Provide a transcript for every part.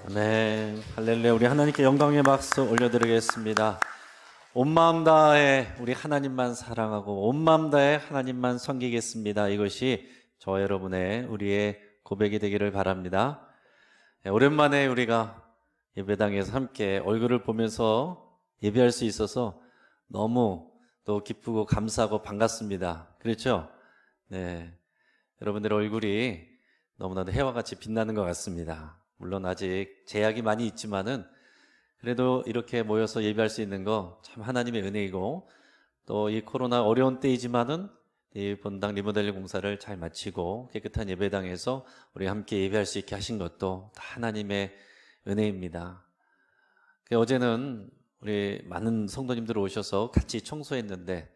아멘. 할렐루야. 우리 하나님께 영광의 박수 올려드리겠습니다. 온 마음 다해 우리 하나님만 사랑하고 온 마음 다해 하나님만 섬기겠습니다. 이것이 저와 여러분의 우리의 고백이 되기를 바랍니다. 오랜만에 우리가 예배당에서 함께 얼굴을 보면서 예배할 수 있어서 너무 또 기쁘고 감사하고 반갑습니다. 그렇죠? 네. 여러분들의 얼굴이 너무나도 해와 같이 빛나는 것 같습니다. 물론 아직 제약이 많이 있지만은 그래도 이렇게 모여서 예배할 수 있는 거 참 하나님의 은혜이고, 또 이 코로나 어려운 때이지만은 이 본당 리모델링 공사를 잘 마치고 깨끗한 예배당에서 우리 함께 예배할 수 있게 하신 것도 다 하나님의 은혜입니다. 어제는 우리 많은 성도님들 오셔서 같이 청소했는데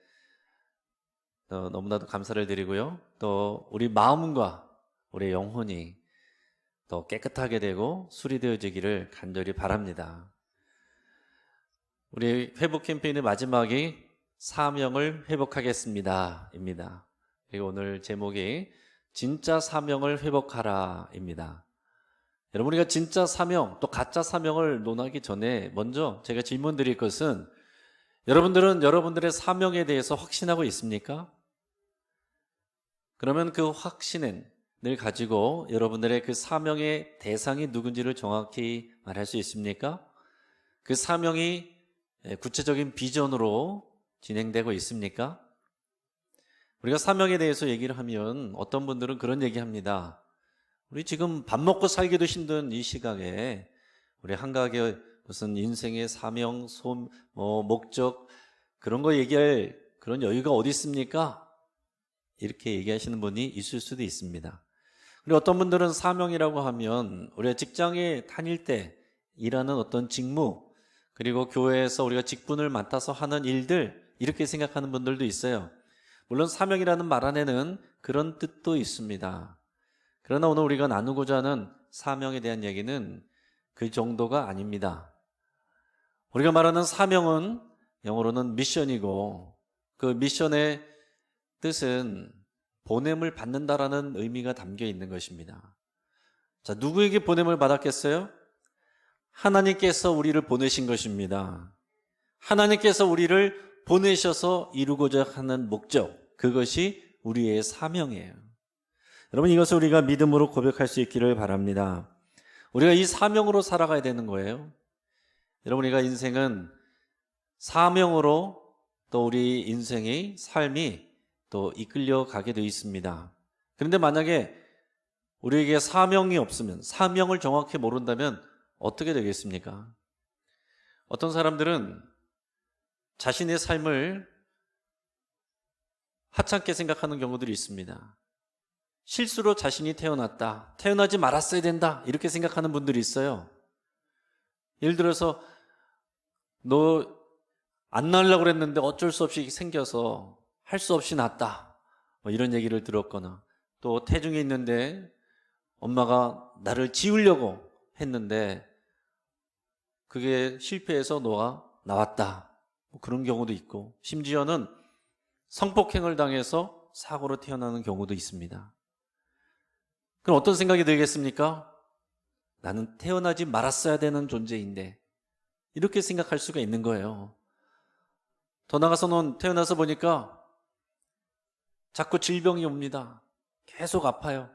너무나도 감사를 드리고요. 또 우리 마음과 우리 영혼이 더 깨끗하게 되고 수리되어지기를 간절히 바랍니다. 우리 회복 캠페인의 마지막이 사명을 회복하겠습니다 입니다. 그리고 오늘 제목이 진짜 사명을 회복하라 입니다. 여러분, 우리가 진짜 사명 또 가짜 사명을 논하기 전에 먼저 제가 질문 드릴 것은, 여러분들은 여러분들의 사명에 대해서 확신하고 있습니까? 그러면 그 확신은 늘 가지고 여러분들의 그 사명의 대상이 누군지를 정확히 말할 수 있습니까? 그 사명이 구체적인 비전으로 진행되고 있습니까? 우리가 사명에 대해서 얘기를 하면 어떤 분들은 그런 얘기합니다. 우리 지금 밥 먹고 살기도 힘든 이 시각에 우리 한가하게 무슨 인생의 사명, 목적 그런 거 얘기할 그런 여유가 어디 있습니까? 이렇게 얘기하시는 분이 있을 수도 있습니다. 그리고 어떤 분들은 사명이라고 하면 우리가 직장에 다닐 때 일하는 어떤 직무, 그리고 교회에서 우리가 직분을 맡아서 하는 일들, 이렇게 생각하는 분들도 있어요. 물론 사명이라는 말 안에는 그런 뜻도 있습니다. 그러나 오늘 우리가 나누고자 하는 사명에 대한 얘기는 그 정도가 아닙니다. 우리가 말하는 사명은 영어로는 미션이고, 그 미션의 뜻은 보냄을 받는다라는 의미가 담겨 있는 것입니다. 자, 누구에게 보냄을 받았겠어요? 하나님께서 우리를 보내신 것입니다. 하나님께서 우리를 보내셔서 이루고자 하는 목적, 그것이 우리의 사명이에요. 여러분, 이것을 우리가 믿음으로 고백할 수 있기를 바랍니다. 우리가 이 사명으로 살아가야 되는 거예요. 여러분, 우리가 인생은 사명으로 또 우리 인생의 삶이 또 이끌려 가게 되어 있습니다. 그런데 만약에 우리에게 사명이 없으면, 사명을 정확히 모른다면 어떻게 되겠습니까? 어떤 사람들은 자신의 삶을 하찮게 생각하는 경우들이 있습니다. 실수로 자신이 태어났다, 태어나지 말았어야 된다, 이렇게 생각하는 분들이 있어요. 예를 들어서 너 안 낳으려고 그랬는데 어쩔 수 없이 생겨서 할 수 없이 낳았다, 이런 얘기를 들었거나, 또 태중에 있는데 엄마가 나를 지우려고 했는데 그게 실패해서 너가 나왔다, 그런 경우도 있고, 심지어는 성폭행을 당해서 사고로 태어나는 경우도 있습니다. 그럼 어떤 생각이 들겠습니까? 나는 태어나지 말았어야 되는 존재인데, 이렇게 생각할 수가 있는 거예요. 더 나아가서는 태어나서 보니까 자꾸 질병이 옵니다. 계속 아파요.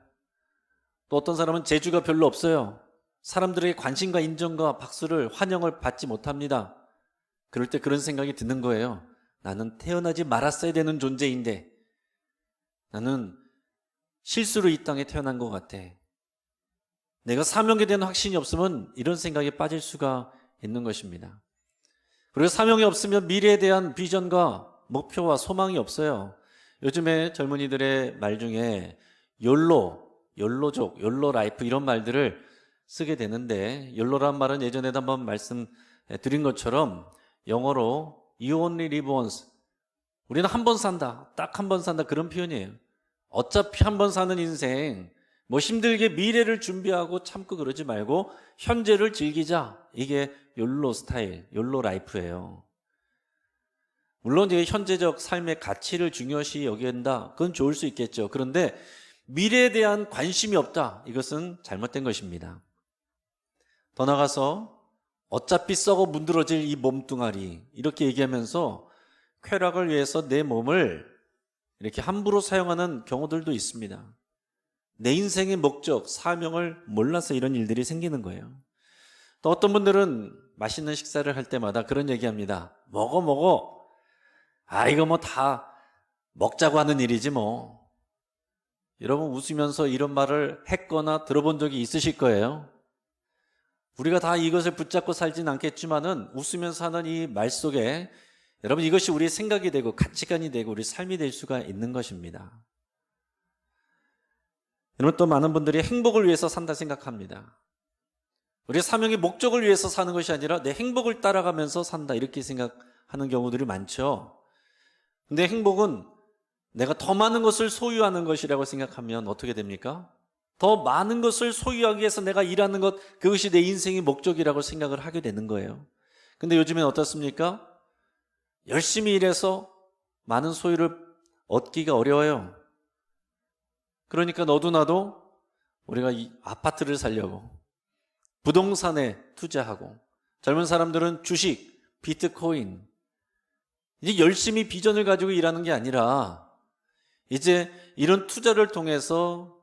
또 어떤 사람은 재주가 별로 없어요. 사람들의 관심과 인정과 박수를, 환영을 받지 못합니다. 그럴 때 그런 생각이 드는 거예요. 나는 태어나지 말았어야 되는 존재인데, 나는 실수로 이 땅에 태어난 것 같아. 내가 사명에 대한 확신이 없으면 이런 생각에 빠질 수가 있는 것입니다. 그리고 사명이 없으면 미래에 대한 비전과 목표와 소망이 없어요. 요즘에 젊은이들의 말 중에 욜로족, 욜로 라이프, 이런 말들을 쓰게 되는데, 욜로란 말은 예전에도 한번 말씀드린 것처럼 영어로 You only live once, 우리는 한 번 산다, 딱 한 번 산다, 그런 표현이에요. 어차피 한 번 사는 인생, 힘들게 미래를 준비하고 참고 그러지 말고 현재를 즐기자, 이게 욜로 스타일, 욜로 라이프예요. 물론 이제 현재적 삶의 가치를 중요시 여긴다, 그건 좋을 수 있겠죠. 그런데 미래에 대한 관심이 없다, 이것은 잘못된 것입니다. 더 나가서 어차피 썩어 문드러질 이 몸뚱아리, 이렇게 얘기하면서 쾌락을 위해서 내 몸을 이렇게 함부로 사용하는 경우들도 있습니다. 내 인생의 목적, 사명을 몰라서 이런 일들이 생기는 거예요. 또 어떤 분들은 맛있는 식사를 할 때마다 그런 얘기합니다. 먹어. 이거 뭐 다 먹자고 하는 일이지 뭐. 여러분 웃으면서 이런 말을 했거나 들어본 적이 있으실 거예요. 우리가 다 이것을 붙잡고 살진 않겠지만은 웃으면서 하는 이 말 속에 여러분 이것이 우리의 생각이 되고 가치관이 되고 우리 삶이 될 수가 있는 것입니다. 여러분 또 많은 분들이 행복을 위해서 산다 생각합니다. 우리의 사명의 목적을 위해서 사는 것이 아니라 내 행복을 따라가면서 산다 이렇게 생각하는 경우들이 많죠. 근데 행복은 내가 더 많은 것을 소유하는 것이라고 생각하면 어떻게 됩니까? 더 많은 것을 소유하기 위해서 내가 일하는 것, 그것이 내 인생의 목적이라고 생각을 하게 되는 거예요. 근데 요즘엔 어떻습니까? 열심히 일해서 많은 소유를 얻기가 어려워요. 그러니까 너도 나도 우리가 이 아파트를 사려고 부동산에 투자하고, 젊은 사람들은 주식, 비트코인, 이제 열심히 비전을 가지고 일하는 게 아니라 이제 이런 투자를 통해서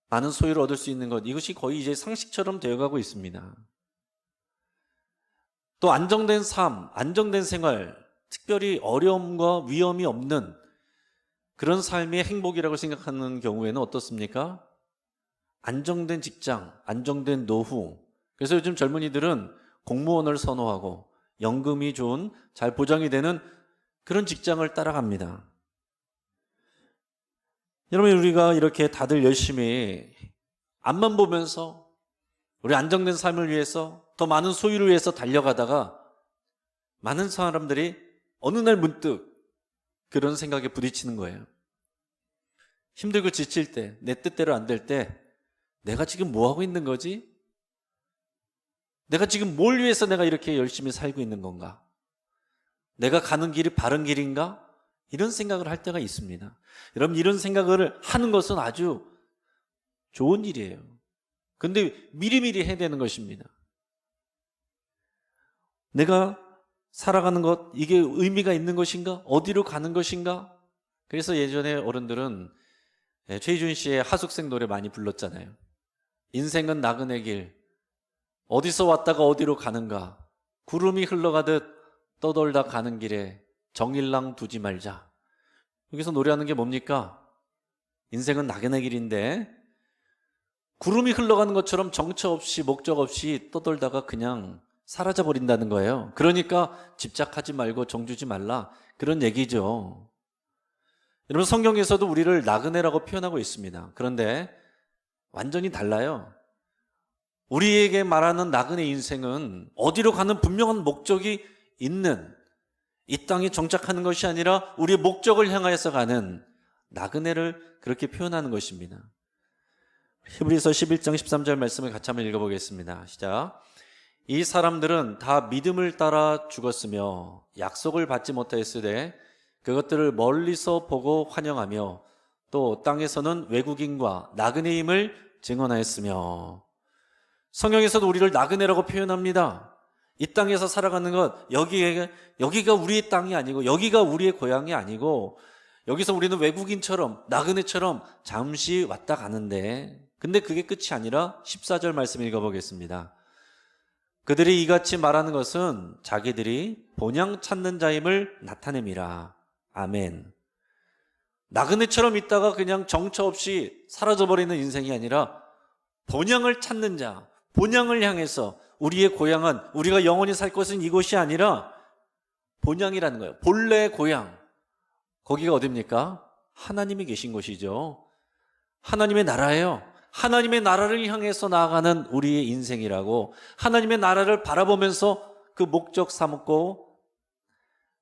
많은 소유를 얻을 수 있는 것, 이것이 거의 이제 상식처럼 되어가고 있습니다. 또 안정된 삶, 안정된 생활, 특별히 어려움과 위험이 없는 그런 삶이 행복이라고 생각하는 경우에는 어떻습니까? 안정된 직장, 안정된 노후. 그래서 요즘 젊은이들은 공무원을 선호하고 연금이 좋은, 잘 보장이 되는 그런 직장을 따라갑니다. 여러분 우리가 이렇게 다들 열심히 앞만 보면서 우리 안정된 삶을 위해서 더 많은 소유를 위해서 달려가다가 많은 사람들이 어느 날 문득 그런 생각에 부딪히는 거예요. 힘들고 지칠 때, 내 뜻대로 안 될 때 내가 지금 뭐 하고 있는 거지? 내가 지금 뭘 위해서 내가 이렇게 열심히 살고 있는 건가? 내가 가는 길이 바른 길인가? 이런 생각을 할 때가 있습니다. 여러분 이런 생각을 하는 것은 아주 좋은 일이에요. 근데 미리미리 해야 되는 것입니다. 내가 살아가는 것, 이게 의미가 있는 것인가? 어디로 가는 것인가? 그래서 예전에 어른들은 최희준 씨의 하숙생 노래 많이 불렀잖아요. 인생은 나그네 길, 어디서 왔다가 어디로 가는가? 구름이 흘러가듯 떠돌다 가는 길에 정일랑 두지 말자. 여기서 노래하는 게 뭡니까? 인생은 나그네 길인데 구름이 흘러가는 것처럼 정처 없이 목적 없이 떠돌다가 그냥 사라져 버린다는 거예요. 그러니까 집착하지 말고 정주지 말라, 그런 얘기죠. 여러분 성경에서도 우리를 나그네라고 표현하고 있습니다. 그런데 완전히 달라요. 우리에게 말하는 나그네 인생은 어디로 가는 분명한 목적이 있는, 이 땅에 정착하는 것이 아니라 우리의 목적을 향하여서 가는 나그네를 그렇게 표현하는 것입니다. 히브리서 11장 13절 말씀을 같이 한번 읽어보겠습니다. 시작. 이 사람들은 다 믿음을 따라 죽었으며 약속을 받지 못하였으되 그것들을 멀리서 보고 환영하며 또 땅에서는 외국인과 나그네임을 증언하였으며. 성경에서도 우리를 나그네라고 표현합니다. 이 땅에서 살아가는 것, 여기가 우리의 땅이 아니고 여기가 우리의 고향이 아니고 여기서 우리는 외국인처럼 나그네처럼 잠시 왔다 가는데, 근데 그게 끝이 아니라 14절 말씀 읽어보겠습니다. 그들이 이같이 말하는 것은 자기들이 본향 찾는 자임을 나타냄이라. 아멘. 나그네처럼 있다가 그냥 정처 없이 사라져버리는 인생이 아니라 본향을 찾는 자, 본향을 향해서 우리의 고향은, 우리가 영원히 살 것은 이곳이 아니라 본향이라는 거예요. 본래의 고향. 거기가 어디입니까? 하나님이 계신 곳이죠. 하나님의 나라예요. 하나님의 나라를 향해서 나아가는 우리의 인생이라고, 하나님의 나라를 바라보면서 그 목적 삼고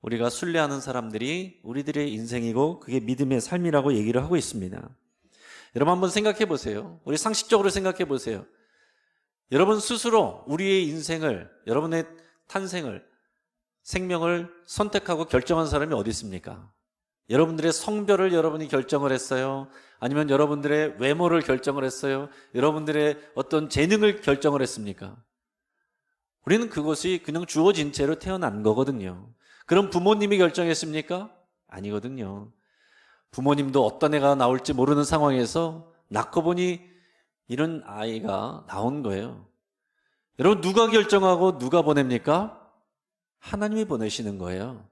우리가 순례하는 사람들이 우리들의 인생이고 그게 믿음의 삶이라고 얘기를 하고 있습니다. 여러분 한번 생각해 보세요. 우리 상식적으로 생각해 보세요. 여러분 스스로 우리의 인생을, 여러분의 탄생을, 생명을 선택하고 결정한 사람이 어디 있습니까? 여러분들의 성별을 여러분이 결정을 했어요? 아니면 여러분들의 외모를 결정을 했어요? 여러분들의 어떤 재능을 결정을 했습니까? 우리는 그것이 그냥 주어진 채로 태어난 거거든요. 그럼 부모님이 결정했습니까? 아니거든요. 부모님도 어떤 애가 나올지 모르는 상황에서 낳고 보니 이런 아이가 나온 거예요. 여러분, 누가 결정하고 누가 보냅니까? 하나님이 보내시는 거예요.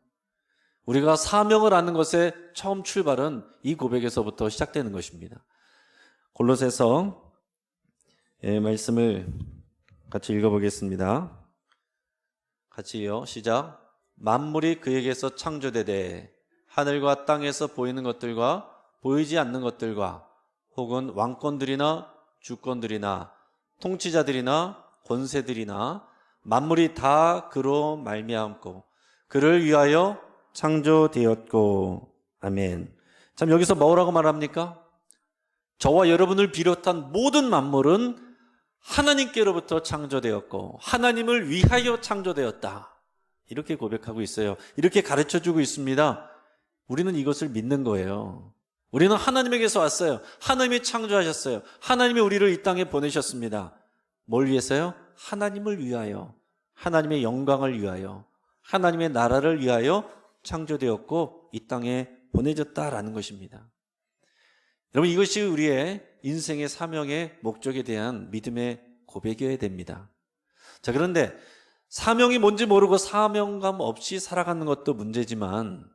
우리가 사명을 아는 것의 처음 출발은 이 고백에서부터 시작되는 것입니다. 골로새서 말씀을 같이 읽어보겠습니다. 같이요. 시작. 만물이 그에게서 창조되되 하늘과 땅에서 보이는 것들과 보이지 않는 것들과 혹은 왕권들이나 주권들이나 통치자들이나 권세들이나 만물이 다 그로 말미암고 그를 위하여 창조되었고. 아멘. 참, 여기서 뭐라고 말합니까? 저와 여러분을 비롯한 모든 만물은 하나님께로부터 창조되었고 하나님을 위하여 창조되었다. 이렇게 고백하고 있어요. 이렇게 가르쳐주고 있습니다. 우리는 이것을 믿는 거예요. 우리는 하나님에게서 왔어요. 하나님이 창조하셨어요. 하나님이 우리를 이 땅에 보내셨습니다. 뭘 위해서요? 하나님을 위하여, 하나님의 영광을 위하여, 하나님의 나라를 위하여 창조되었고 이 땅에 보내졌다라는 것입니다. 여러분, 이것이 우리의 인생의 사명의 목적에 대한 믿음의 고백이어야 됩니다. 자, 그런데 사명이 뭔지 모르고 사명감 없이 살아가는 것도 문제지만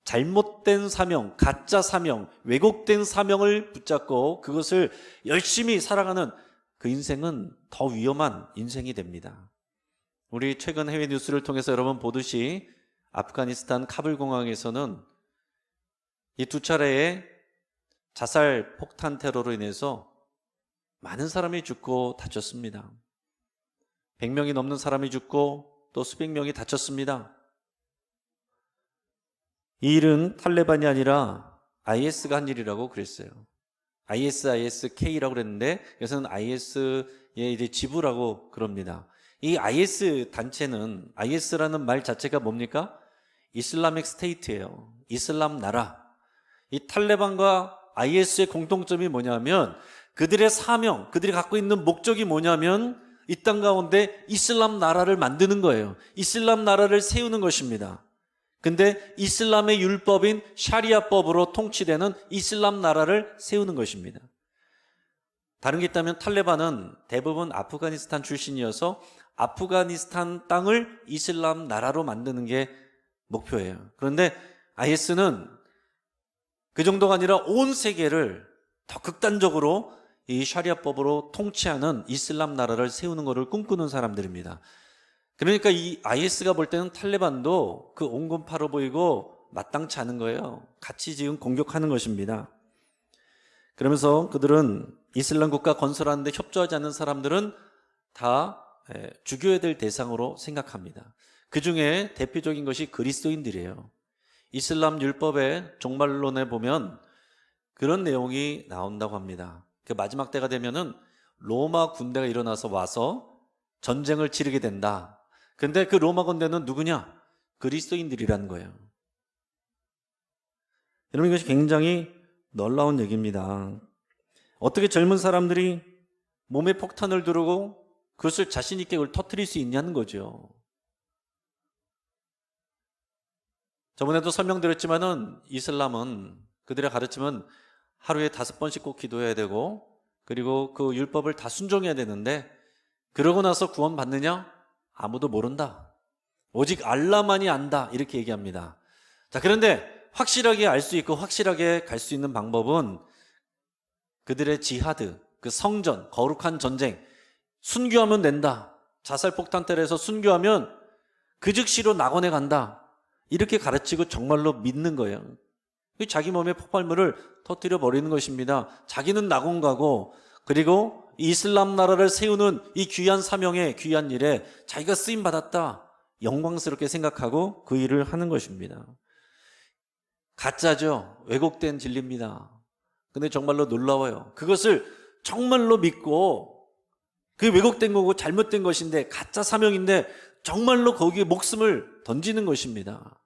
잘못된 사명, 가짜 사명, 왜곡된 사명을 붙잡고 그것을 열심히 살아가는 그 인생은 더 위험한 인생이 됩니다. 우리 최근 해외 뉴스를 통해서 여러분 보듯이 아프가니스탄 카불 공항에서는 이 두 차례의 자살 폭탄 테러로 인해서 많은 사람이 죽고 다쳤습니다. 100명이 넘는 사람이 죽고 또 수백 명이 다쳤습니다. 이 일은 탈레반이 아니라 IS가 한 일이라고 그랬어요. ISK라고 그랬는데 그래서는 IS의 이제 지부라고 그럽니다. 이 IS 단체는, IS라는 말 자체가 뭡니까? 이슬라믹 스테이트예요. 이슬람 나라. 이 탈레반과 IS의 공통점이 뭐냐면 그들의 사명, 그들이 갖고 있는 목적이 뭐냐면 이 땅 가운데 이슬람 나라를 만드는 거예요. 이슬람 나라를 세우는 것입니다. 근데 이슬람의 율법인 샤리아법으로 통치되는 이슬람 나라를 세우는 것입니다. 다른 게 있다면 탈레반은 대부분 아프가니스탄 출신이어서 아프가니스탄 땅을 이슬람 나라로 만드는 게 목표예요. 그런데 IS는 그 정도가 아니라 온 세계를 더 극단적으로 이 샤리아법으로 통치하는 이슬람 나라를 세우는 것을 꿈꾸는 사람들입니다. 그러니까 이 IS가 볼 때는 탈레반도 그 온건파로 보이고 마땅치 않은 거예요. 같이 지금 공격하는 것입니다. 그러면서 그들은 이슬람 국가 건설하는데 협조하지 않는 사람들은 다 죽여야 될 대상으로 생각합니다. 그 중에 대표적인 것이 그리스도인들이에요. 이슬람 율법의 종말론에 보면 그런 내용이 나온다고 합니다. 그 마지막 때가 되면은 로마 군대가 일어나서 와서 전쟁을 치르게 된다. 근데 그 로마 군대는 누구냐? 그리스도인들이라는 거예요. 여러분, 이것이 굉장히 놀라운 얘기입니다. 어떻게 젊은 사람들이 몸에 폭탄을 두르고 그것을 자신 있게 그걸 터뜨릴 수 있냐는 거죠. 저번에도 설명드렸지만은 이슬람은 그들의 가르침은 하루에 5번씩 꼭 기도해야 되고 그리고 그 율법을 다 순종해야 되는데 그러고 나서 구원 받느냐? 아무도 모른다. 오직 알라만이 안다. 이렇게 얘기합니다. 자, 그런데 확실하게 알 수 있고 확실하게 갈 수 있는 방법은 그들의 지하드, 그 성전, 거룩한 전쟁, 순교하면 된다. 자살폭탄 때려서 순교하면 그 즉시로 낙원에 간다. 이렇게 가르치고 정말로 믿는 거예요. 자기 몸에 폭발물을 터뜨려 버리는 것입니다. 자기는 낙원 가고 그리고 이슬람 나라를 세우는 이 귀한 사명에, 귀한 일에 자기가 쓰임 받았다. 영광스럽게 생각하고 그 일을 하는 것입니다. 가짜죠. 왜곡된 진리입니다. 근데 정말로 놀라워요. 그것을 정말로 믿고 그게 왜곡된 거고 잘못된 것인데 가짜 사명인데 정말로 거기에 목숨을 던지는 것입니다.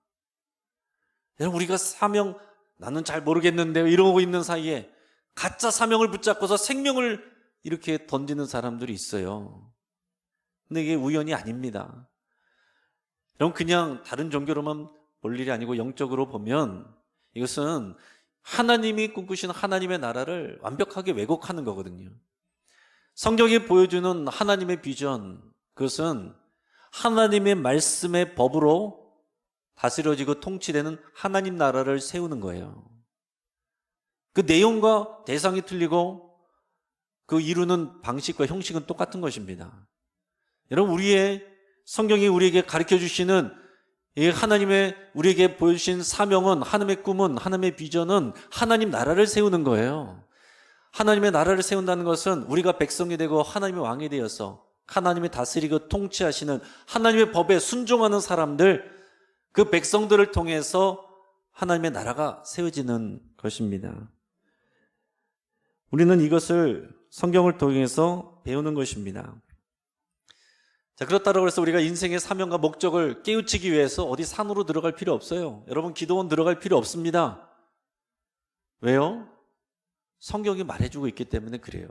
여러분, 우리가 사명, 나는 잘 모르겠는데요, 이러고 있는 사이에 가짜 사명을 붙잡고서 생명을 이렇게 던지는 사람들이 있어요. 근데 이게 우연이 아닙니다. 여러분, 그냥 다른 종교로만 볼 일이 아니고 영적으로 보면 이것은 하나님이 꿈꾸신 하나님의 나라를 완벽하게 왜곡하는 거거든요. 성경이 보여주는 하나님의 비전, 그것은 하나님의 말씀의 법으로 다스려지고 통치되는 하나님 나라를 세우는 거예요. 그 내용과 대상이 틀리고 그 이루는 방식과 형식은 똑같은 것입니다. 여러분, 우리의 성경이 우리에게 가르쳐 주시는 이 하나님의 우리에게 보여주신 사명은, 하나님의 꿈은, 하나님의 비전은 하나님 나라를 세우는 거예요. 하나님의 나라를 세운다는 것은 우리가 백성이 되고 하나님의 왕이 되어서 하나님이 다스리고 통치하시는 하나님의 법에 순종하는 사람들, 그 백성들을 통해서 하나님의 나라가 세워지는 것입니다. 우리는 이것을 성경을 통해서 배우는 것입니다. 자, 그렇다고 해서 우리가 인생의 사명과 목적을 깨우치기 위해서 어디 산으로 들어갈 필요 없어요. 여러분, 기도원 들어갈 필요 없습니다. 왜요? 성경이 말해주고 있기 때문에 그래요.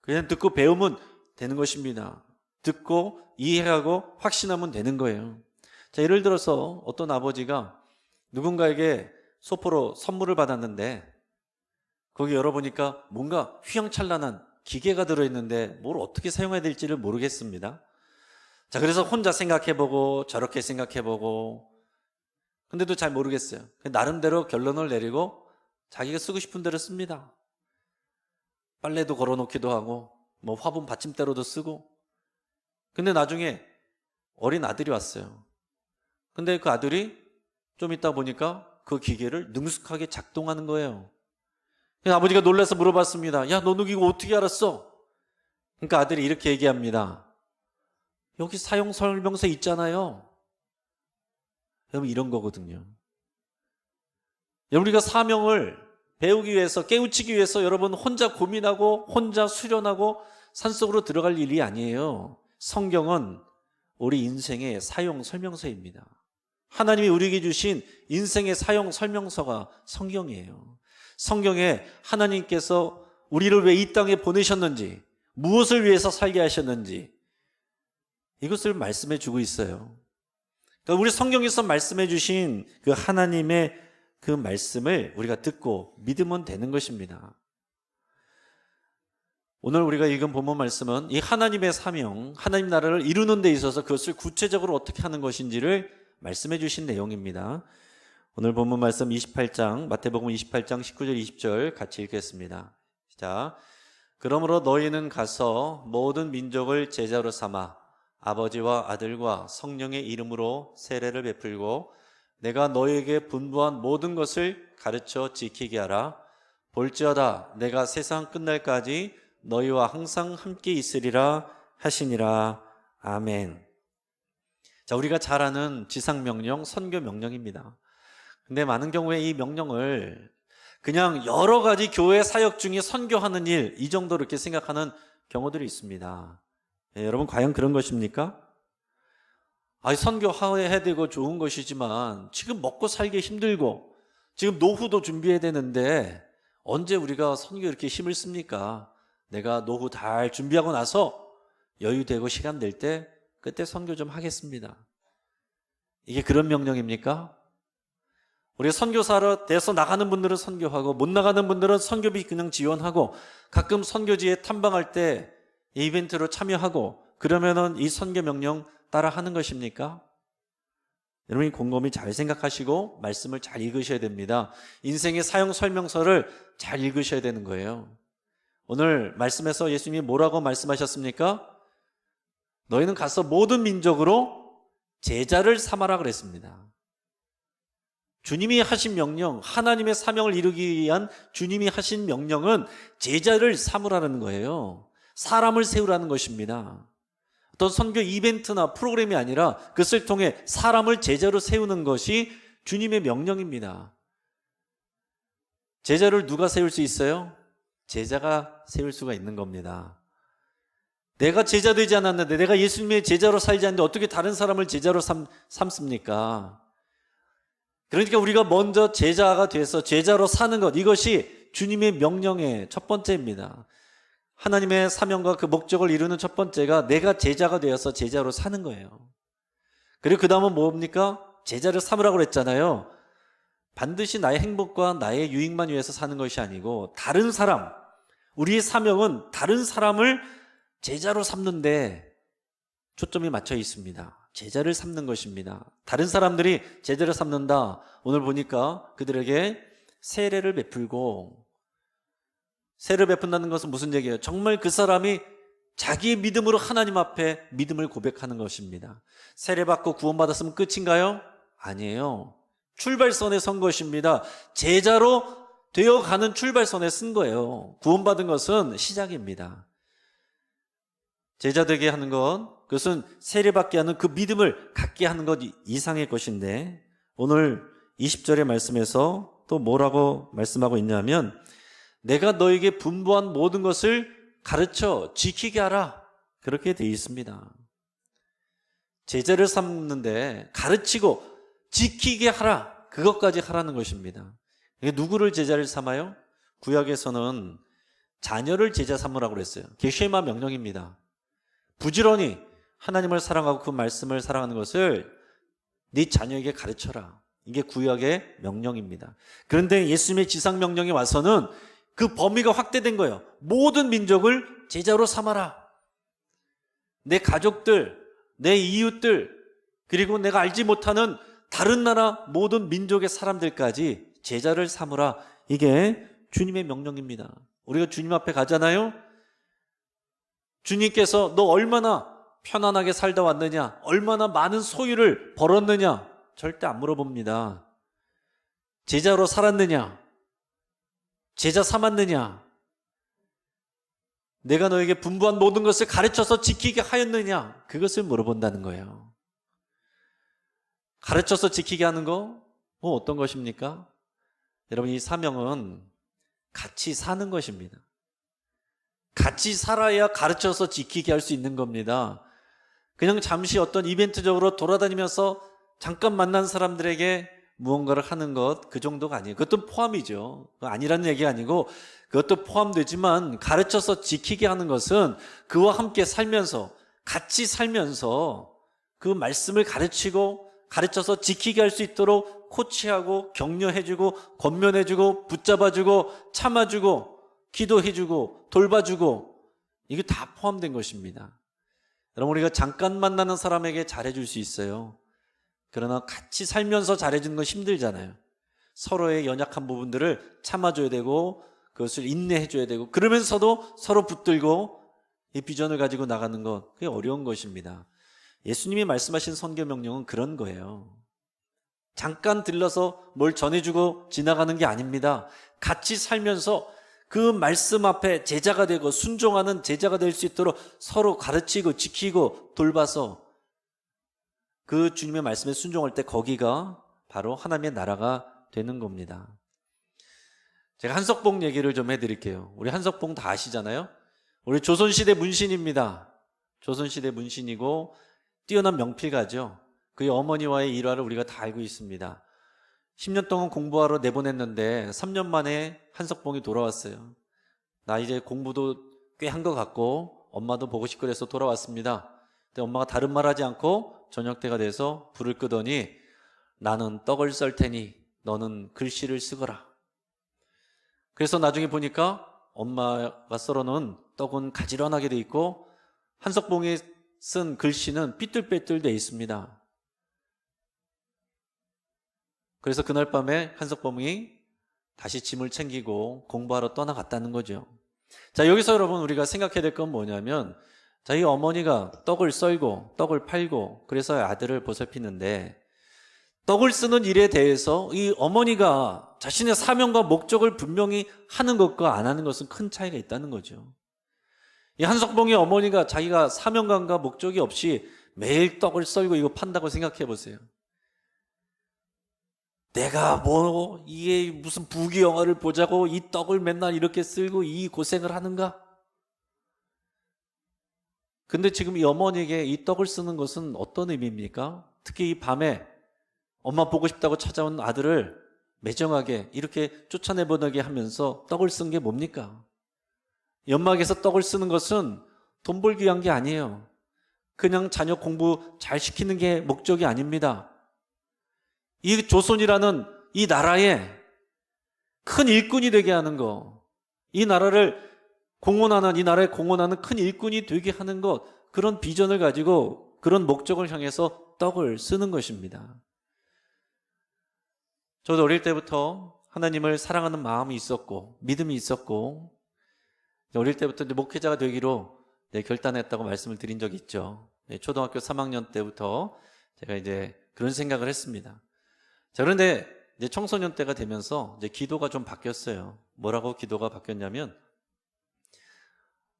그냥 듣고 배우면 되는 것입니다. 듣고 이해하고 확신하면 되는 거예요. 자, 예를 들어서 어떤 아버지가 누군가에게 소포로 선물을 받았는데 거기 열어보니까 뭔가 휘황찬란한 기계가 들어있는데 뭘 어떻게 사용해야 될지를 모르겠습니다. 자, 그래서 혼자 생각해보고 저렇게 생각해보고 근데도 잘 모르겠어요. 나름대로 결론을 내리고 자기가 쓰고 싶은 대로 씁니다. 빨래도 걸어놓기도 하고 뭐 화분 받침대로도 쓰고. 근데 나중에 어린 아들이 왔어요. 근데 그 아들이 좀 있다 보니까 그 기계를 능숙하게 작동하는 거예요. 그래서 아버지가 놀라서 물어봤습니다. 야, 너 이거 어떻게 알았어? 그러니까 아들이 이렇게 얘기합니다. 여기 사용 설명서 있잖아요. 여러분, 이런 거거든요. 우리가 사명을 배우기 위해서, 깨우치기 위해서 여러분 혼자 고민하고 혼자 수련하고 산속으로 들어갈 일이 아니에요. 성경은 우리 인생의 사용 설명서입니다. 하나님이 우리에게 주신 인생의 사용 설명서가 성경이에요. 성경에 하나님께서 우리를 왜 이 땅에 보내셨는지, 무엇을 위해서 살게 하셨는지 이것을 말씀해 주고 있어요. 그러니까 우리 성경에서 말씀해 주신 그 하나님의 그 말씀을 우리가 듣고 믿으면 되는 것입니다. 오늘 우리가 읽은 본문 말씀은 이 하나님의 사명, 하나님 나라를 이루는 데 있어서 그것을 구체적으로 어떻게 하는 것인지를 말씀해 주신 내용입니다. 오늘 본문 말씀 28장, 마태복음 28장 19절 20절 같이 읽겠습니다. 자, 그러므로 너희는 가서 모든 민족을 제자로 삼아 아버지와 아들과 성령의 이름으로 세례를 베풀고 내가 너희에게 분부한 모든 것을 가르쳐 지키게 하라. 볼지어다 내가 세상 끝날까지 너희와 항상 함께 있으리라 하시니라. 아멘. 자, 우리가 잘 아는 지상명령, 선교명령입니다. 근데 많은 경우에 이 명령을 그냥 여러 가지 교회 사역 중에 선교하는 일, 이 정도로 이렇게 생각하는 경우들이 있습니다. 예, 여러분, 과연 그런 것입니까? 선교해야 되고 좋은 것이지만 지금 먹고 살기 힘들고 지금 노후도 준비해야 되는데 언제 우리가 선교 이렇게 힘을 씁니까? 내가 노후 잘 준비하고 나서 여유 되고 시간 될 때 그때 선교 좀 하겠습니다. 이게 그런 명령입니까? 우리가 선교사로 돼서 나가는 분들은 선교하고 못 나가는 분들은 선교비 그냥 지원하고 가끔 선교지에 탐방할 때 이벤트로 참여하고 그러면은 이 선교 명령 따라 하는 것입니까? 여러분이 곰곰이 잘 생각하시고 말씀을 잘 읽으셔야 됩니다. 인생의 사용 설명서를 잘 읽으셔야 되는 거예요. 오늘 말씀에서 예수님이 뭐라고 말씀하셨습니까? 너희는 가서 모든 민족으로 제자를 삼아라 그랬습니다. 주님이 하신 명령, 하나님의 사명을 이루기 위한 주님이 하신 명령은 제자를 삼으라는 거예요. 사람을 세우라는 것입니다. 어떤 선교 이벤트나 프로그램이 아니라 그것을 통해 사람을 제자로 세우는 것이 주님의 명령입니다. 제자를 누가 세울 수 있어요? 제자가 세울 수가 있는 겁니다. 내가 제자 되지 않았는데, 내가 예수님의 제자로 살지 않는데 어떻게 다른 사람을 제자로 삼습니까? 그러니까 우리가 먼저 제자가 돼서 제자로 사는 것, 이것이 주님의 명령의 첫 번째입니다. 하나님의 사명과 그 목적을 이루는 첫 번째가 내가 제자가 되어서 제자로 사는 거예요. 그리고 그 다음은 뭡니까? 제자를 삼으라고 그랬잖아요. 반드시 나의 행복과 나의 유익만 위해서 사는 것이 아니고 다른 사람, 우리의 사명은 다른 사람을 제자로 삼는데 초점이 맞춰 있습니다. 제자를 삼는 것입니다. 다른 사람들이 제자를 삼는다. 오늘 보니까 그들에게 세례를 베풀고, 세례를 베푼다는 것은 무슨 얘기예요? 정말 그 사람이 자기의 믿음으로 하나님 앞에 믿음을 고백하는 것입니다. 세례받고 구원받았으면 끝인가요? 아니에요. 출발선에 선 것입니다. 제자로 되어가는 출발선에 쓴 거예요. 구원받은 것은 시작입니다. 제자 되게 하는 것, 그것은 세례받게 하는 그 믿음을 갖게 하는 것 이상의 것인데, 오늘 20절의 말씀에서 또 뭐라고 말씀하고 있냐면, 내가 너에게 분부한 모든 것을 가르쳐 지키게 하라, 그렇게 되어 있습니다. 제자를 삼는데 가르치고 지키게 하라, 그것까지 하라는 것입니다. 누구를 제자를 삼아요? 구약에서는 자녀를 제자 삼으라고 그랬어요. 그게 쉐마 명령입니다. 부지런히 하나님을 사랑하고 그 말씀을 사랑하는 것을 네 자녀에게 가르쳐라. 이게 구약의 명령입니다. 그런데 예수님의 지상 명령에 와서는 그 범위가 확대된 거예요. 모든 민족을 제자로 삼아라. 내 가족들, 내 이웃들, 그리고 내가 알지 못하는 다른 나라 모든 민족의 사람들까지 제자를 삼으라. 이게 주님의 명령입니다. 우리가 주님 앞에 가잖아요. 주님께서 너 얼마나 편안하게 살다 왔느냐, 얼마나 많은 소유를 벌었느냐, 절대 안 물어봅니다. 제자로 살았느냐, 제자 삼았느냐, 내가 너에게 분부한 모든 것을 가르쳐서 지키게 하였느냐, 그것을 물어본다는 거예요. 가르쳐서 지키게 하는 거, 어떤 것입니까? 여러분, 이 사명은 같이 사는 것입니다. 같이 살아야 가르쳐서 지키게 할 수 있는 겁니다. 그냥 잠시 어떤 이벤트적으로 돌아다니면서 잠깐 만난 사람들에게 무언가를 하는 것, 그 정도가 아니에요. 그것도 포함이죠. 아니라는 얘기가 아니고 그것도 포함되지만, 가르쳐서 지키게 하는 것은 그와 함께 살면서, 같이 살면서 그 말씀을 가르쳐서 지키게 할 수 있도록 코치하고 격려해주고 권면해주고 붙잡아주고 참아주고 기도해주고 돌봐주고, 이게 다 포함된 것입니다. 여러분, 우리가 잠깐 만나는 사람에게 잘해줄 수 있어요. 그러나 같이 살면서 잘해주는 건 힘들잖아요. 서로의 연약한 부분들을 참아줘야 되고 그것을 인내해줘야 되고, 그러면서도 서로 붙들고 이 비전을 가지고 나가는 것, 그게 어려운 것입니다. 예수님이 말씀하신 선교 명령은 그런 거예요. 잠깐 들러서 뭘 전해주고 지나가는 게 아닙니다. 같이 살면서 그 말씀 앞에 제자가 되고 순종하는 제자가 될 수 있도록 서로 가르치고 지키고 돌봐서 그 주님의 말씀에 순종할 때 거기가 바로 하나님의 나라가 되는 겁니다. 제가 한석봉 얘기를 좀 해드릴게요. 우리 한석봉 다 아시잖아요. 우리 조선시대 문신입니다. 조선시대 문신이고 뛰어난 명필가죠. 그의 어머니와의 일화를 우리가 다 알고 있습니다. 10년 동안 공부하러 내보냈는데 3년 만에 한석봉이 돌아왔어요. 나 이제 공부도 꽤 한 것 같고 엄마도 보고 싶고 그래서 돌아왔습니다. 근데 엄마가 다른 말 하지 않고 저녁 때가 돼서 불을 끄더니, 나는 떡을 썰 테니 너는 글씨를 쓰거라. 그래서 나중에 보니까 엄마가 썰어놓은 떡은 가지런하게 돼 있고 한석봉이 쓴 글씨는 삐뚤빼뚤 돼 있습니다. 그래서 그날 밤에 한석봉이 다시 짐을 챙기고 공부하러 떠나갔다는 거죠. 자, 여기서 여러분 우리가 생각해야 될 건 뭐냐면, 자, 이 어머니가 떡을 썰고 떡을 팔고 그래서 아들을 보살피는데, 떡을 쓰는 일에 대해서 이 어머니가 자신의 사명과 목적을 분명히 하는 것과 안 하는 것은 큰 차이가 있다는 거죠. 이 한석봉의 어머니가 자기가 사명감과 목적이 없이 매일 떡을 썰고 이거 판다고 생각해 보세요. 내가 이게 무슨 부귀 영화를 보자고 이 떡을 맨날 이렇게 쓸고 이 고생을 하는가? 근데 지금 이 어머니에게 이 떡을 쓰는 것은 어떤 의미입니까? 특히 이 밤에 엄마 보고 싶다고 찾아온 아들을 매정하게 이렇게 쫓아내보내게 하면서 떡을 쓴 게 뭡니까? 연막에서 떡을 쓰는 것은 돈 벌기 위한 게 아니에요. 그냥 자녀 공부 잘 시키는 게 목적이 아닙니다. 이 조선이라는 이 나라에 큰 일꾼이 되게 하는 거, 이 나라의 공헌하는 큰 일꾼이 되게 하는 것, 그런 비전을 가지고 그런 목적을 향해서 떡을 쓰는 것입니다. 저도 어릴 때부터 하나님을 사랑하는 마음이 있었고 믿음이 있었고 어릴 때부터 이제 목회자가 되기로 결단했다고 말씀을 드린 적이 있죠. 초등학교 3학년 때부터 제가 이제 그런 생각을 했습니다. 자, 그런데 이제 청소년 때가 되면서 이제 기도가 좀 바뀌었어요. 뭐라고 기도가 바뀌었냐면,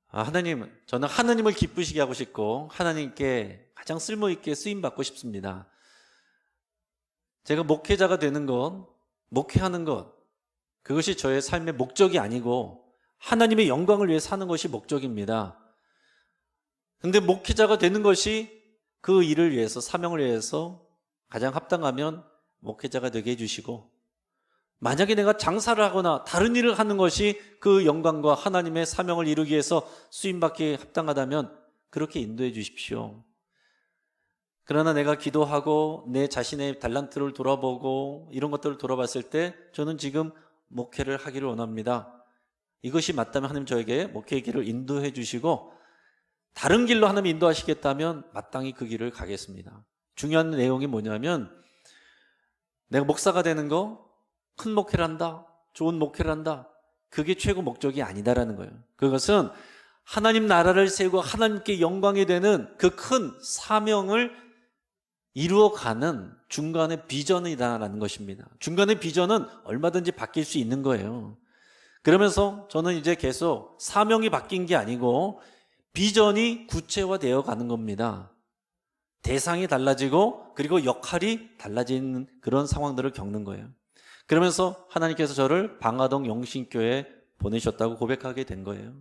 하나님, 저는 하나님을 기쁘시게 하고 싶고 하나님께 가장 쓸모있게 쓰임받고 싶습니다. 제가 목회자가 되는 것, 목회하는 것, 그것이 저의 삶의 목적이 아니고 하나님의 영광을 위해 사는 것이 목적입니다. 근데 목회자가 되는 것이 그 일을 위해서, 사명을 위해서 가장 합당하면 목회자가 되게 해주시고, 만약에 내가 장사를 하거나 다른 일을 하는 것이 그 영광과 하나님의 사명을 이루기 위해서 쓰임받기에 합당하다면 그렇게 인도해 주십시오. 그러나 내가 기도하고 내 자신의 달란트를 돌아보고 이런 것들을 돌아봤을 때 저는 지금 목회를 하기를 원합니다. 이것이 맞다면 하나님 저에게 목회의 길을 인도해 주시고 다른 길로 하나님 인도하시겠다면 마땅히 그 길을 가겠습니다. 중요한 내용이 뭐냐면, 내가 목사가 되는 거, 큰 목회를 한다, 좋은 목회를 한다, 그게 최고 목적이 아니다라는 거예요. 그것은 하나님 나라를 세우고 하나님께 영광이 되는 그 큰 사명을 이루어가는 중간의 비전이다라는 것입니다. 중간의 비전은 얼마든지 바뀔 수 있는 거예요. 그러면서 저는 이제 계속 사명이 바뀐 게 아니고 비전이 구체화되어 가는 겁니다. 대상이 달라지고 그리고 역할이 달라지는 그런 상황들을 겪는 거예요. 그러면서 하나님께서 저를 방화동 영신교회에 보내셨다고 고백하게 된 거예요.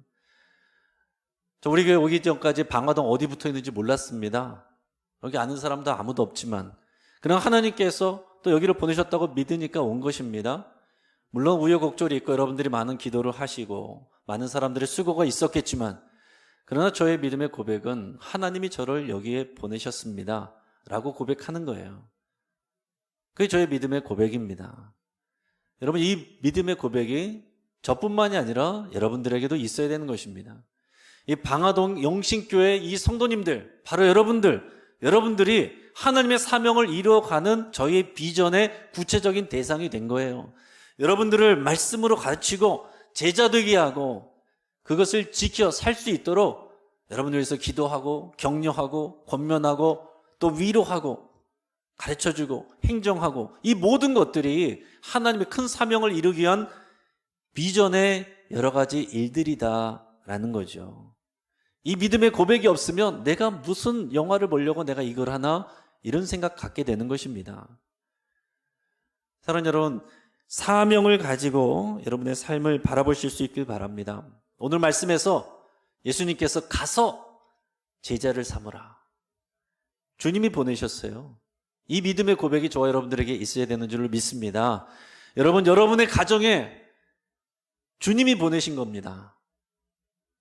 우리 교회 오기 전까지 방화동 어디 붙어 있는지 몰랐습니다. 여기 아는 사람도 아무도 없지만 그러나 하나님께서 또 여기를 보내셨다고 믿으니까 온 것입니다. 물론 우여곡절이 있고 여러분들이 많은 기도를 하시고 많은 사람들의 수고가 있었겠지만, 그러나 저의 믿음의 고백은 하나님이 저를 여기에 보내셨습니다 라고 고백하는 거예요. 그게 저의 믿음의 고백입니다. 여러분, 이 믿음의 고백이 저뿐만이 아니라 여러분들에게도 있어야 되는 것입니다. 이 방화동 영신교회 이 성도님들, 바로 여러분들이 하나님의 사명을 이루어가는 저희의 비전의 구체적인 대상이 된 거예요. 여러분들을 말씀으로 가르치고 제자 되게 하고 그것을 지켜 살 수 있도록 여러분들 위해서 기도하고 격려하고 권면하고 또 위로하고 가르쳐주고 행정하고, 이 모든 것들이 하나님의 큰 사명을 이루기 위한 비전의 여러 가지 일들이다라는 거죠. 이 믿음의 고백이 없으면 내가 무슨 영화를 보려고 내가 이걸 하나, 이런 생각 갖게 되는 것입니다. 사랑하는 여러분, 사명을 가지고 여러분의 삶을 바라보실 수 있길 바랍니다. 오늘 말씀에서 예수님께서 가서 제자를 삼으라, 주님이 보내셨어요. 이 믿음의 고백이 저와 여러분들에게 있어야 되는 줄 믿습니다. 여러분의 가정에 주님이 보내신 겁니다.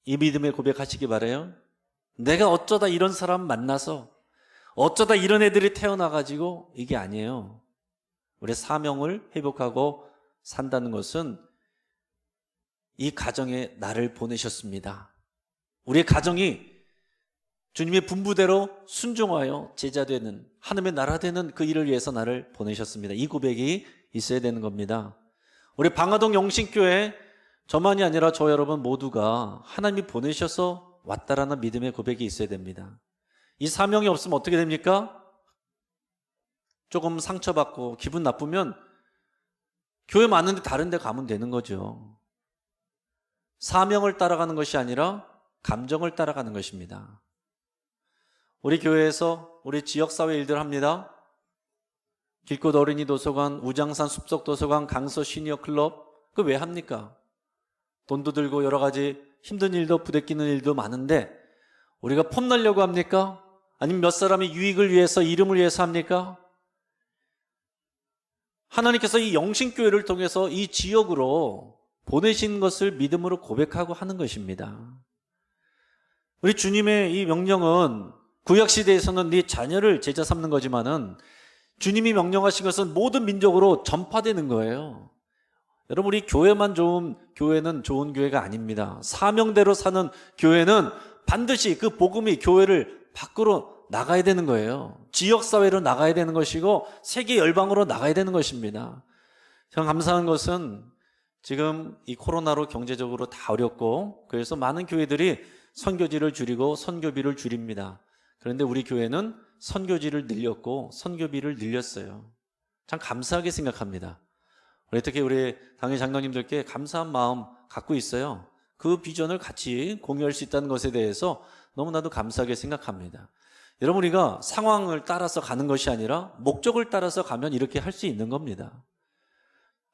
이 믿음의 고백하시기 바라요. 내가 어쩌다 이런 사람 만나서 어쩌다 이런 애들이 태어나가지고, 이게 아니에요. 우리의 사명을 회복하고 산다는 것은 이 가정에 나를 보내셨습니다. 우리의 가정이 주님의 분부대로 순종하여 제자 되는, 하나님의 나라 되는 그 일을 위해서 나를 보내셨습니다. 이 고백이 있어야 되는 겁니다. 우리 방화동 영신교회 저만이 아니라 저 여러분 모두가 하나님이 보내셔서 왔다라는 믿음의 고백이 있어야 됩니다. 이 사명이 없으면 어떻게 됩니까? 조금 상처받고 기분 나쁘면 교회 많은데 다른 데 가면 되는 거죠. 사명을 따라가는 것이 아니라 감정을 따라가는 것입니다. 우리 교회에서 우리 지역사회 일들 합니다. 길꽃 어린이 도서관, 우장산 숲속 도서관, 강서 시니어 클럽, 그거 왜 합니까? 돈도 들고 여러 가지 힘든 일도 부대끼는 일도 많은데 우리가 폼나려고 합니까? 아니면 몇 사람의 유익을 위해서, 이름을 위해서 합니까? 하나님께서 이 영신교회를 통해서 이 지역으로 보내신 것을 믿음으로 고백하고 하는 것입니다. 우리 주님의 이 명령은 구약시대에서는 네 자녀를 제자 삼는 거지만은 주님이 명령하신 것은 모든 민족으로 전파되는 거예요. 여러분, 우리 교회만 좋은 교회는 좋은 교회가 아닙니다. 사명대로 사는 교회는 반드시 그 복음이 교회를 밖으로 나가야 되는 거예요. 지역사회로 나가야 되는 것이고 세계 열방으로 나가야 되는 것입니다. 참 감사한 것은 지금 이 코로나로 경제적으로 다 어렵고 그래서 많은 교회들이 선교지를 줄이고 선교비를 줄입니다. 그런데 우리 교회는 선교지를 늘렸고 선교비를 늘렸어요. 참 감사하게 생각합니다. 특히 우리 당회 장로님들께 감사한 마음 갖고 있어요. 그 비전을 같이 공유할 수 있다는 것에 대해서 너무나도 감사하게 생각합니다. 여러분, 우리가 상황을 따라서 가는 것이 아니라 목적을 따라서 가면 이렇게 할 수 있는 겁니다.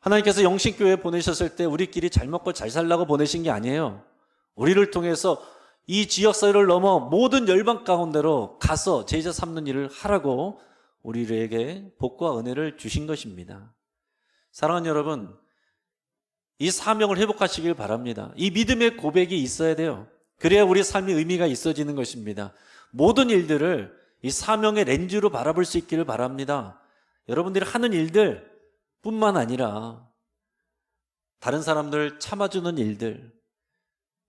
하나님께서 영신교회에 보내셨을 때 우리끼리 잘 먹고 잘 살라고 보내신 게 아니에요. 우리를 통해서 이 지역사회를 넘어 모든 열방 가운데로 가서 제자 삼는 일을 하라고 우리에게 복과 은혜를 주신 것입니다. 사랑하는 여러분, 이 사명을 회복하시길 바랍니다. 이 믿음의 고백이 있어야 돼요. 그래야 우리 삶의 의미가 있어지는 것입니다. 모든 일들을 이 사명의 렌즈로 바라볼 수 있기를 바랍니다. 여러분들이 하는 일들 뿐만 아니라 다른 사람들 참아주는 일들,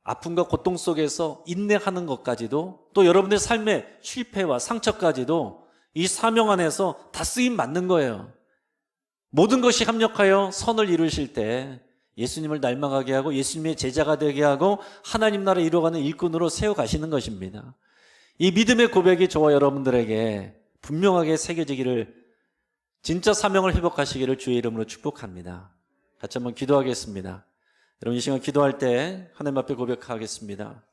아픔과 고통 속에서 인내하는 것까지도, 또 여러분의 삶의 실패와 상처까지도 이 사명 안에서 다 쓰임 맞는 거예요. 모든 것이 합력하여 선을 이루실 때 예수님을 닮아가게 하고 예수님의 제자가 되게 하고 하나님 나라 이루어가는 일꾼으로 세워가시는 것입니다. 이 믿음의 고백이 저와 여러분들에게 분명하게 새겨지기를, 진짜 사명을 회복하시기를 주의 이름으로 축복합니다. 같이 한번 기도하겠습니다. 여러분, 이 시간 기도할 때 하나님 앞에 고백하겠습니다.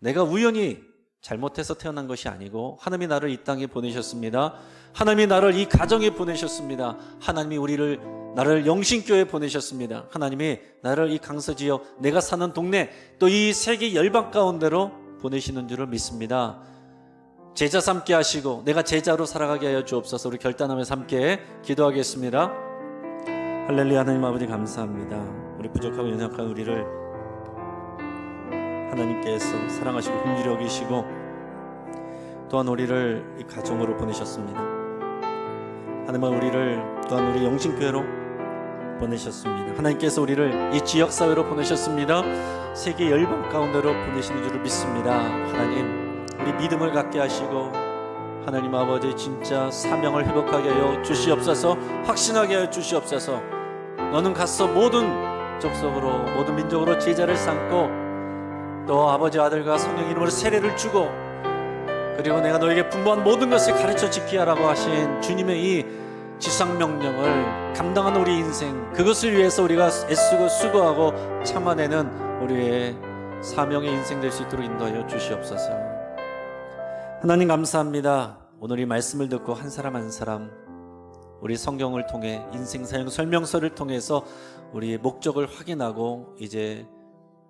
내가 우연히 잘못해서 태어난 것이 아니고 하나님이 나를 이 땅에 보내셨습니다. 하나님이 나를 이 가정에 보내셨습니다. 하나님이 나를 영신교회에 보내셨습니다. 하나님이 나를 이 강서지역, 내가 사는 동네, 또 이 세계 열방 가운데로 보내시는 줄을 믿습니다. 제자 삼게 하시고 내가 제자로 살아가게 하여 주옵소서. 우리 결단하면서 함께 기도하겠습니다. 할렐루야. 하나님 아버지 감사합니다. 우리 부족하고 연약한 우리를 하나님께서 사랑하시고 긍휼히 여기시고 또한 우리를 이 가정으로 보내셨습니다. 하나님은 우리를 또한 우리 영신교회로 보내셨습니다. 하나님께서 우리를 이 지역사회로 보내셨습니다. 세계 열방 가운데로 보내시는 줄을 믿습니다. 하나님, 우리 믿음을 갖게 하시고 하나님 아버지 진짜 사명을 회복하게 하여 주시옵소서. 확신하게 하여 주시옵소서. 너는 가서 모든 족속으로 모든 민족으로 제자를 삼고 또 아버지 아들과 성령 이름으로 세례를 주고 그리고 내가 너에게 분부한 모든 것을 가르쳐 지키게 하라고 하신 주님의 이 지상명령을 감당하는 우리 인생, 그것을 위해서 우리가 애쓰고 수고하고 참아내는 우리의 사명의 인생 될 수 있도록 인도하여 주시옵소서. 하나님 감사합니다. 오늘 이 말씀을 듣고 한 사람 한 사람 우리 성경을 통해 인생사역 설명서를 통해서 우리의 목적을 확인하고 이제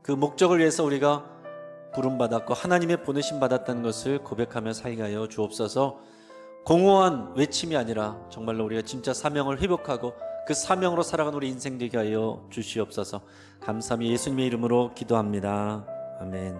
그 목적을 위해서 우리가 부름받았고 하나님의 보내심 받았다는 것을 고백하며 살게 하여 주옵소서. 공허한 외침이 아니라 정말로 우리가 진짜 사명을 회복하고 그 사명으로 살아가는 우리 인생 되게 하여 주시옵소서. 감사함이 예수님의 이름으로 기도합니다. 아멘.